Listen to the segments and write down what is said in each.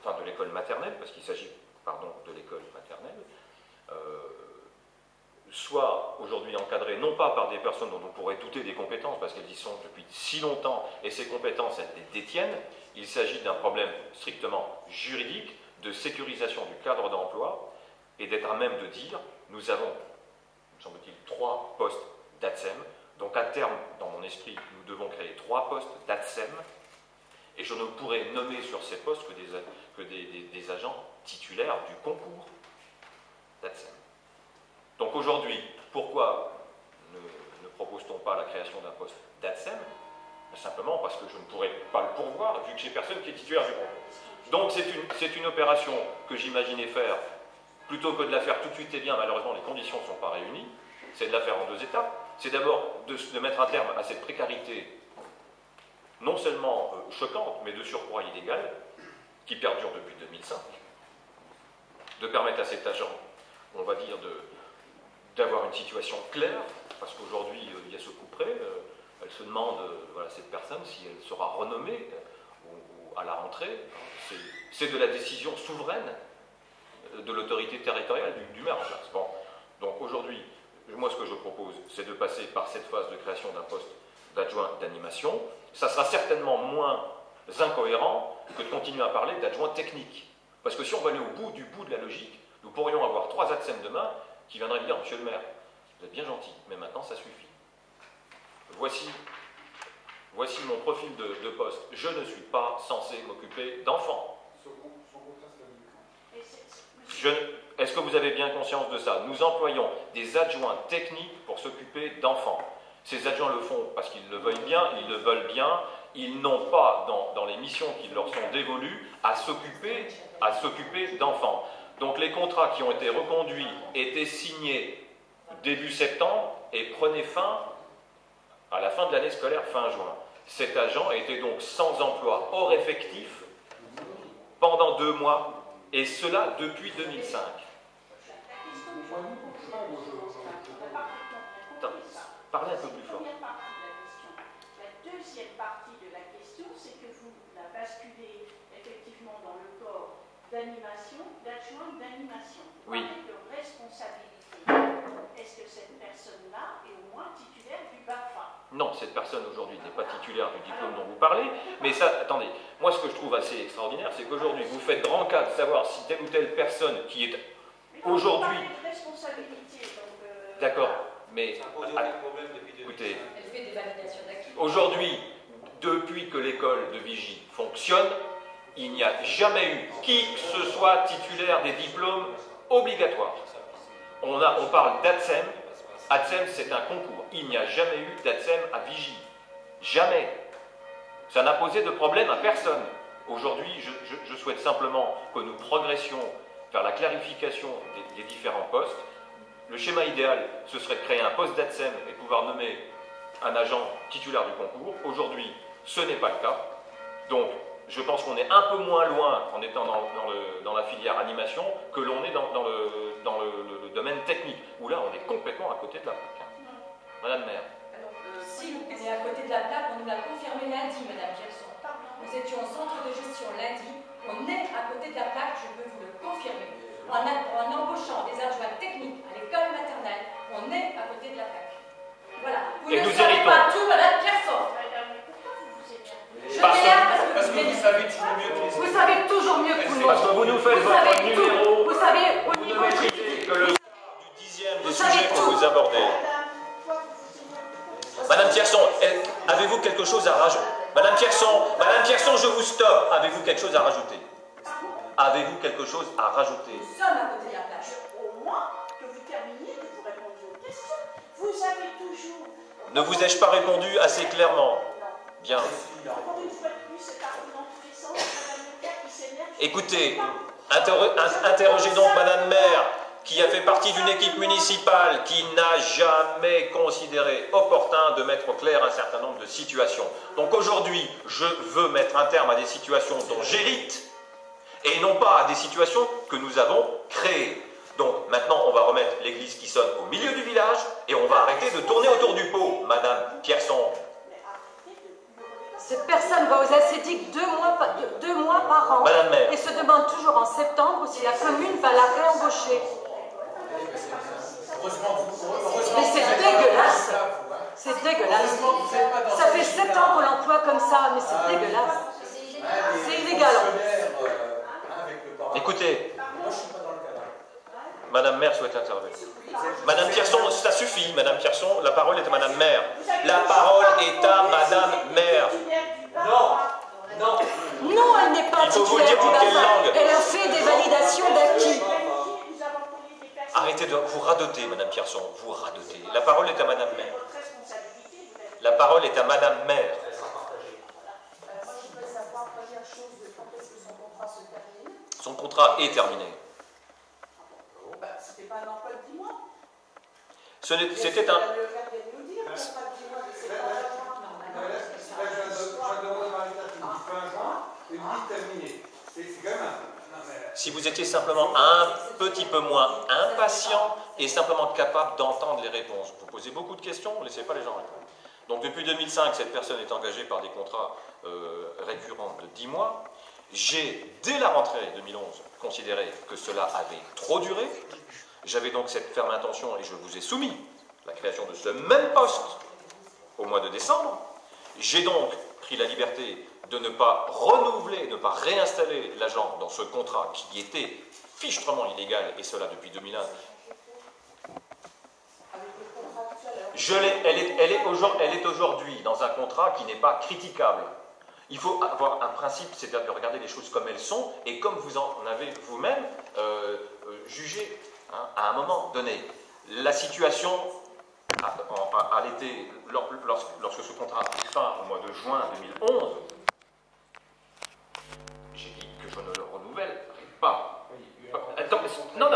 enfin de l'école maternelle, parce qu'il s'agit, pardon, de l'école maternelle, soit aujourd'hui encadrée non pas par des personnes dont on pourrait douter des compétences, parce qu'elles y sont depuis si longtemps, et ces compétences, elles les détiennent. Il s'agit d'un problème strictement juridique, de sécurisation du cadre d'emploi, et d'être à même de dire, nous avons, me semble-t-il, 3 postes d'ATSEM, donc à terme, dans mon esprit, nous devons créer 3 postes d'ATSEM, et je ne pourrai nommer sur ces postes que des agents titulaires du concours d'ATSEM. Donc aujourd'hui, pourquoi ne propose-t-on pas la création d'un poste d'ATSEM? Simplement parce que je ne pourrais pas le pourvoir, vu que j'ai personne qui est titulaire du concours. Donc c'est une opération que j'imaginais faire, plutôt que de la faire tout de suite et bien, malheureusement les conditions ne sont pas réunies, c'est de la faire en 2 étapes. C'est d'abord de mettre un terme à cette précarité, non seulement choquante, mais de surcroît illégale, qui perdure depuis 2005, de permettre à cet agent, on va dire, d'avoir une situation claire, parce qu'aujourd'hui, il y a ce couperet, elle se demande, voilà, cette personne, si elle sera renommée à la rentrée. C'est de la décision souveraine de l'autorité territoriale du maire en place. Bon. Donc aujourd'hui, moi ce que je propose, c'est de passer par cette phase de création d'un poste d'adjoint d'animation. Ça sera certainement moins incohérent que de continuer à parler d'adjoint technique. Parce que si on va aller au bout de la logique, nous pourrions avoir 3 ATSEM demain qui viendraient dire, monsieur le maire, vous êtes bien gentil, mais maintenant ça suffit. Voici mon profil de poste. Je ne suis pas censé m'occuper d'enfants. Est-ce que vous avez bien conscience de ça? Nous employons des adjoints techniques pour s'occuper d'enfants. Ces adjoints le font parce qu'ils le veulent bien, ils n'ont pas, dans les missions qui leur sont dévolues, à s'occuper d'enfants. Donc les contrats qui ont été reconduits étaient signés début septembre et prenaient fin à la fin de l'année scolaire, fin juin. Cet agent était donc sans emploi, hors effectif, pendant 2 mois, et cela depuis 2005. Parlez un peu plus fort. La deuxième partie de la question, c'est que vous la basculez effectivement dans le corps d'animation, d'adjoint d'animation. Oui. De responsabilité. Est-ce que cette personne-là est au moins titulaire du BAFA? Non, cette personne aujourd'hui n'est pas titulaire du diplôme dont vous parlez, mais ça, attendez, moi ce que je trouve assez extraordinaire, c'est qu'aujourd'hui vous faites grand cas de savoir si telle ou telle personne qui est aujourd'hui... D'accord, mais écoutez, aujourd'hui, depuis que l'école de Vigie fonctionne, il n'y a jamais eu qui que ce soit titulaire des diplômes obligatoires. On parle d'ATSEM. ATSEM, c'est un concours. Il n'y a jamais eu d'ATSEM à Vigie. Jamais. Ça n'a posé de problème à personne. Aujourd'hui, je souhaite simplement que nous progressions vers la clarification des différents postes. Le schéma idéal, ce serait de créer un poste d'ATSEM et pouvoir nommer un agent titulaire du concours. Aujourd'hui, ce n'est pas le cas. Donc, je pense qu'on est un peu moins loin en étant dans la filière animation que l'on est dans le domaine technique, où là, on est complètement à côté de la plaque. Madame le maire. Alors, si on est à côté de la plaque, on nous l'a confirmé lundi, Madame Pierson. Nous étions au centre de gestion lundi. On est à côté de la plaque, je peux vous le confirmer. En embauchant des adjoints techniques à l'école maternelle, on est à côté de la plaque. Voilà. Vous ne savez pas tout, Madame Pierson. Je m'énerve parce que vous savez toujours mieux que les autres. Vous savez toujours mieux que nous. Parce que vous nous faites votre numéro. Vous savez, vous ne maîtrisez que le du 10e des sujets que vous abordez. Madame Pierson, avez-vous quelque chose à rajouter? Madame Pierson, je vous stoppe. Avez-vous quelque chose à rajouter? Avez-vous quelque chose à rajouter? Nous sommes à côté de la plaque. Au moins que vous terminiez de vous répondre aux questions. Vous avez toujours... Ne vous ai-je pas répondu assez clairement? Bien. Écoutez, interrogez donc Madame maire, qui a fait partie d'une équipe municipale qui n'a jamais considéré opportun de mettre au clair un certain nombre de situations. Donc aujourd'hui, je veux mettre un terme à des situations dont j'hérite, et non pas à des situations que nous avons créées. Donc maintenant, on va remettre l'église qui sonne au milieu du village, et on va arrêter de tourner autour du pot, Madame Pierson. Cette personne va aux ascétiques 2 mois par an. Madame Maire. Et se demande toujours en septembre si la commune va la réembaucher. Mais c'est dégueulasse. C'est dégueulasse. Ça fait 7 ans qu'on l'emploie comme ça, mais c'est dégueulasse. C'est illégal. Écoutez, Madame Maire souhaite intervenir. Madame Pierson, ça suffit, Madame Pierson, la parole est à Madame Maire. La parole est à Madame Maire. Non, elle n'est pas Il faut vous le titulaire dire du en quelle bassin. langue? Elle a fait des validations d'acquis. Arrêtez de vous radoter, Madame Pierson, vous radotez. La parole est à Madame Maire. La parole est à Madame Maire. Moi, je voudrais savoir première chose de quand est-ce que son contrat se termine. Son contrat est terminé. C'était pas un emploi de 10 mois. C'était un... Le faire vient de nous dire, c'est pas 10 mois, mais c'est pas Si vous étiez simplement un petit peu moins impatient et simplement capable d'entendre les réponses. Vous posez beaucoup de questions, ne laissez pas les gens répondre. Donc depuis 2005, cette personne est engagée par des contrats récurrents de 10 mois. J'ai, dès la rentrée 2011, considéré que cela avait trop duré. J'avais donc cette ferme intention et je vous ai soumis la création de ce même poste au mois de décembre. J'ai donc pris la liberté de ne pas renouveler, de ne pas réinstaller l'agent dans ce contrat qui était fichtrement illégal, et cela depuis 2001. Elle est aujourd'hui dans un contrat qui n'est pas critiquable. Il faut avoir un principe, c'est-à-dire de regarder les choses comme elles sont, et comme vous en avez vous-même jugé à un moment donné. La situation à l'été, lorsque ce contrat a pris fin au mois de juin 2011, j'ai dit que je ne le renouvellerai pas. Attends, non,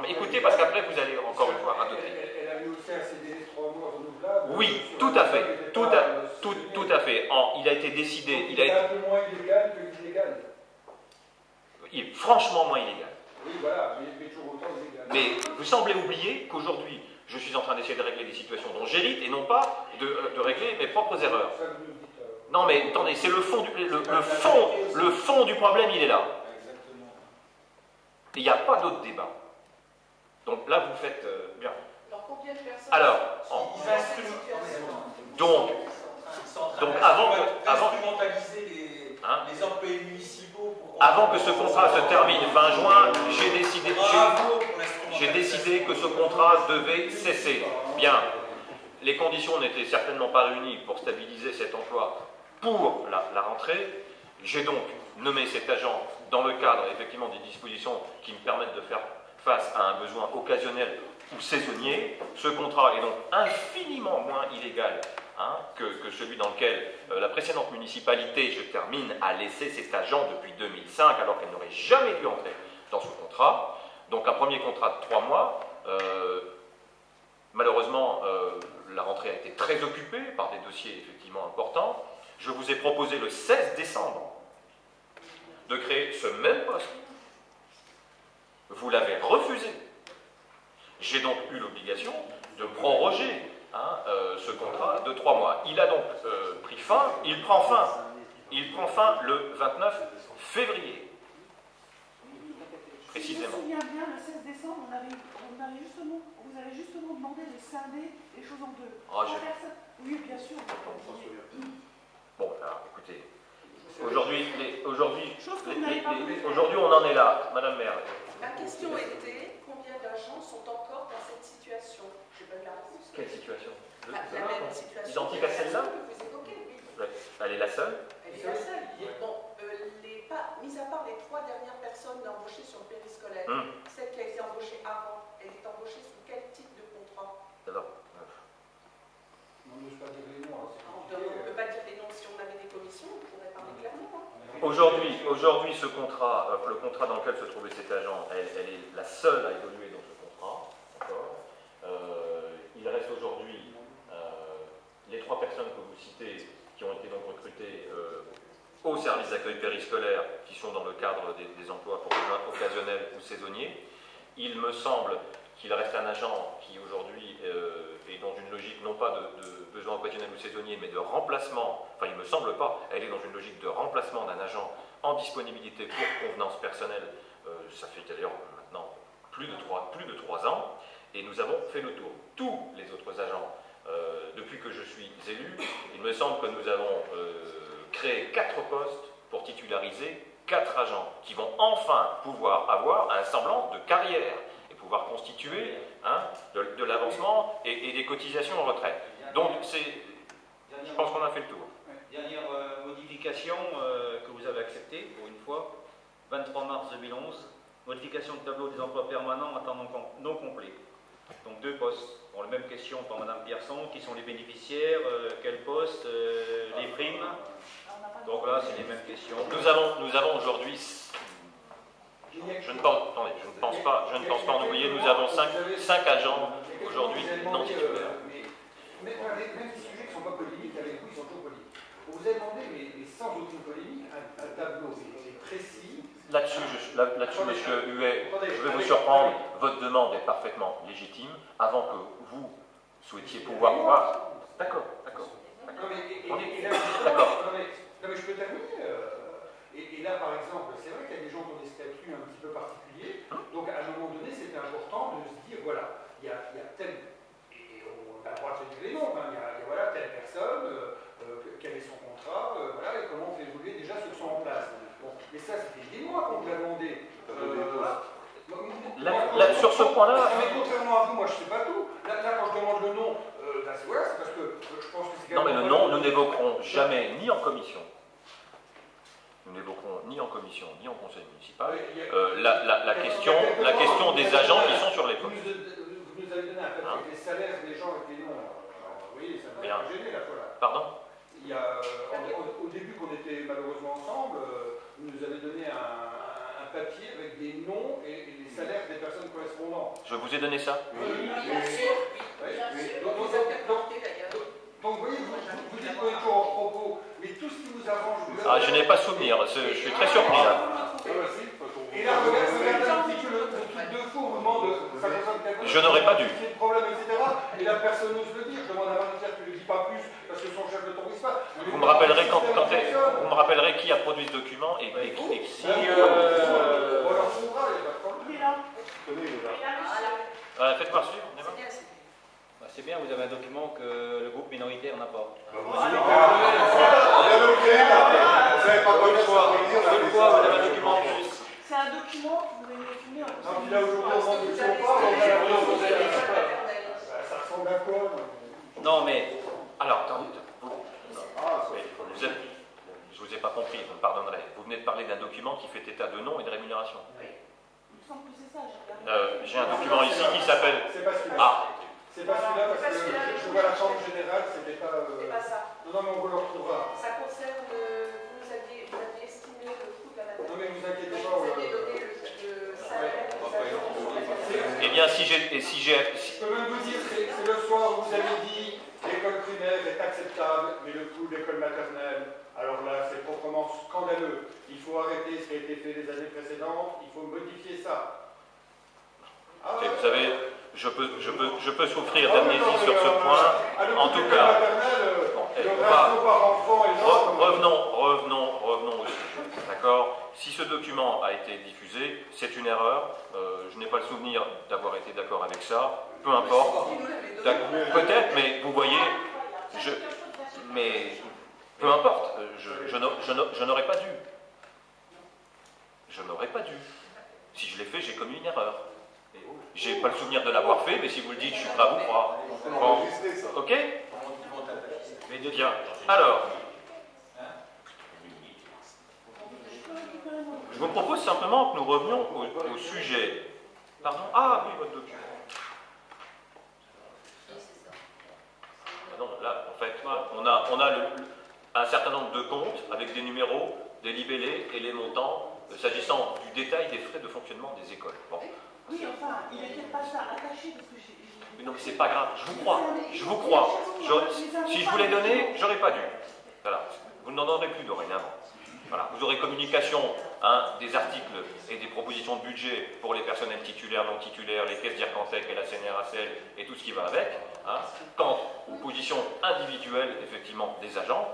mais écoutez, parce qu'après vous allez encore une fois radoter. Elle avait aussi un CDD de 3 mois renouvelable. Oui, tout à fait, tout à fait. Il a été décidé. Il est un peu moins illégal que illégal. Il est franchement moins illégal. Oui, voilà, mais toujours autant illégal. Mais vous semblez oublier qu'aujourd'hui, je suis en train d'essayer de régler des situations dont j'hérite et non pas de régler mes propres erreurs. Non, mais attendez, c'est le fond du problème, il est là. Il n'y a pas d'autre débat. Donc là, vous faites bien. Alors, combien de personnes Alors, donc avant les employés municipaux. Avant que ce contrat se termine fin juin, j'ai décidé que ce contrat devait cesser. Bien, les conditions n'étaient certainement pas réunies pour stabiliser cet emploi pour la rentrée. J'ai donc nommé cet agent dans le cadre effectivement des dispositions qui me permettent de faire face à un besoin occasionnel ou saisonnier. Ce contrat est donc infiniment moins illégal que celui dans lequel la précédente municipalité, je termine, a laissé cet agent depuis 2005 alors qu'elle n'aurait jamais dû entrer dans ce contrat. Donc un premier contrat de 3 mois. Malheureusement, la rentrée a été très occupée par des dossiers effectivement importants. Je vous ai proposé le 16 décembre de créer ce même poste. Vous l'avez refusé. J'ai donc eu l'obligation de proroger ce contrat de 3 mois. Il a donc pris fin, il prend fin le 29 février. Précisément. Je me souviens bien, le 16 décembre, vous avez justement demandé de scinder les choses en deux. Oui, bien sûr. Bon, alors écoutez, aujourd'hui on en est là, Madame Maire. Ma question était combien d'agents sont encore dans cette situation? Je n'ai pas eu la réponse. Quelle situation? La même situation. Identique à celle-là? Que vous évoquez, oui. Elle est la seule? Elle est la seule. Bon, mis à part les 3 dernières personnes embauchées sur le périscolaire, celle qui a été embauchée avant, elle est embauchée sous quel type de contrat? D'abord. On n'ose pas dire les noms. On ne peut pas dire les noms. Si on avait des commissions, on pourrait parler clairement. Aujourd'hui, ce contrat, le contrat dans lequel se trouvait cet agent, elle est la seule à évoluer dans ce contrat. Il reste aujourd'hui les 3 personnes que vous citez qui ont été donc recrutées au service d'accueil périscolaire, qui sont dans le cadre des emplois pour besoins occasionnels ou saisonniers. Il me semble qu'il reste un agent qui aujourd'hui est dans une logique non pas de besoin occasionnel ou saisonnier, mais de remplacement, enfin il ne me semble pas, elle est dans une logique de remplacement d'un agent en disponibilité pour convenance personnelle, ça fait d'ailleurs maintenant plus de 3 ans, et nous avons fait le tour. Tous les autres agents, depuis que je suis élu, il me semble que nous avons créé 4 postes pour titulariser 4 agents qui vont enfin pouvoir avoir un semblant de carrière et pouvoir constituer de l'avancement et des cotisations en retraite. Donc, je pense qu'on a fait le tour. Dernière modification que vous avez acceptée, pour une fois, 23 mars 2011, modification de tableau des emplois permanents à temps non complet. Donc 2 postes. Bon, la même question par Mme Pierson, qui sont les bénéficiaires, quel poste, les primes. Donc là, c'est les mêmes questions. Nous avons aujourd'hui, je ne pense pas en oublier, nous avons 5 agents aujourd'hui non titulaires. Mais même des sujets qui ne sont pas polémiques, avec vous, ils sont toujours polémiques. On vous a demandé, mais sans aucune polémique, un tableau précis. Là-dessus, monsieur Huet, je vais vous surprendre, votre demande est parfaitement légitime. Avant que vous souhaitiez pouvoir voir. D'accord. Non, mais je peux terminer. Et là, par exemple, c'est vrai qu'il y a des gens qui ont des statuts un petit peu particuliers. Donc, à un moment donné, c'était important de se dire, voilà, il y a tel... Et on a le droit de se dire les noms, il y a voilà, telle personne, quel est son contrat, voilà, et comment on fait évoluer déjà ceux qui sont en place. Bon, mais ça, c'était des mois qu'on vous l'a demandé. Sur ce point-là... Mais contrairement à vous, moi, je ne sais pas tout. Là, quand je demande le nom, c'est parce que je pense que c'est... Non, mais le nom, nous n'évoquerons jamais, ni en commission, ni en conseil municipal, la question des agents qui sont sur les postes. Vous nous avez donné un papier avec les salaires des gens avec les noms. Vous voyez, ça m'a gêné la fois là. Pardon ? Au début qu'on était malheureusement ensemble, vous nous avez donné un papier avec des noms et les salaires des personnes correspondantes. Je vous ai donné ça ? Oui, bien sûr. Donc, vous voyez, vous dites qu'on est toujours hors propos, mais tout ce qui vous arrange... Je n'ai pas souvenir, je suis très surpris là. Et là, regardez un petit peu le truc de fou, on vous demande, ça concerne quelqu'un... Je n'aurais pas dû. ...qui a des problèmes, etc. Et la personne n'ose le dire, je demande à Marie-Pierre qui ne le dit pas plus, parce que son chef ne t'autorise pas. Vous me rappellerez qui a produit ce document et qui... Faites voir suivre. C'est bien, vous avez un document que le groupe minoritaire n'a pas. Vous avez pas bonne foi. Vous avez un document en plus. C'est un document que vous avez filmé en Non, puis là, aujourd'hui, ça ressemble à quoi? Non, mais... Alors, attendez. Je vous ai pas compris, vous me pardonnerez. Vous venez de parler d'un document qui fait état de nom et de rémunération. Il me semble que c'est ça, J'ai un document ici qui s'appelle... C'est pas celui-là. C'est pas celui-là parce que je vois la forme générale, c'était pas... C'est pas ça. Non, mais on vous le retrouvera. Ça concerne, vous aviez estimé le coût de la maternité. Non, mais vous inquiétez pas. Vous aviez donné le salaire des agents. Eh bien, si j'ai... Je peux même vous dire, c'est le soir où vous avez dit l'école primaire est acceptable, mais le coût de l'école maternelle, alors là, c'est proprement scandaleux. Il faut arrêter ce qui a été fait les années précédentes, il faut modifier ça. Et vous savez, je peux souffrir d'amnésie sur ce point. En tout cas, revenons au sujet. D'accord ? Si ce document a été diffusé, c'est une erreur. Je n'ai pas le souvenir d'avoir été d'accord avec ça. Peu importe. Peut-être, mais vous voyez, mais peu importe. Je n'aurais pas dû. Je n'aurais pas dû. Si je l'ai fait, j'ai commis une erreur. J'ai pas le souvenir de l'avoir fait, mais si vous le dites, je suis prêt à vous croire. Bon. Ok ? Bien. Alors, je vous propose simplement que nous revenions au sujet. Pardon ? Ah oui, votre document. Non, là, en fait, on a un certain nombre de comptes avec des numéros, des libellés et les montants s'agissant du détail des frais de fonctionnement des écoles. Bon. Oui, enfin, il n'était pas ça attaché parce que j'ai... Mais non, mais c'est pas grave, je vous crois. Si je vous l'ai donné, j'aurais pas dû. Voilà, vous n'en aurez plus dorénavant. Voilà, vous aurez communication des articles et des propositions de budget pour les personnels titulaires, non titulaires, les caisses d'Ircantec et la CNRACL et tout ce qui va avec. Quant aux positions individuelles, effectivement, des agents,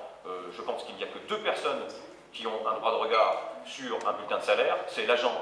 je pense qu'il n'y a que 2 personnes qui ont un droit de regard sur un bulletin de salaire, c'est l'agent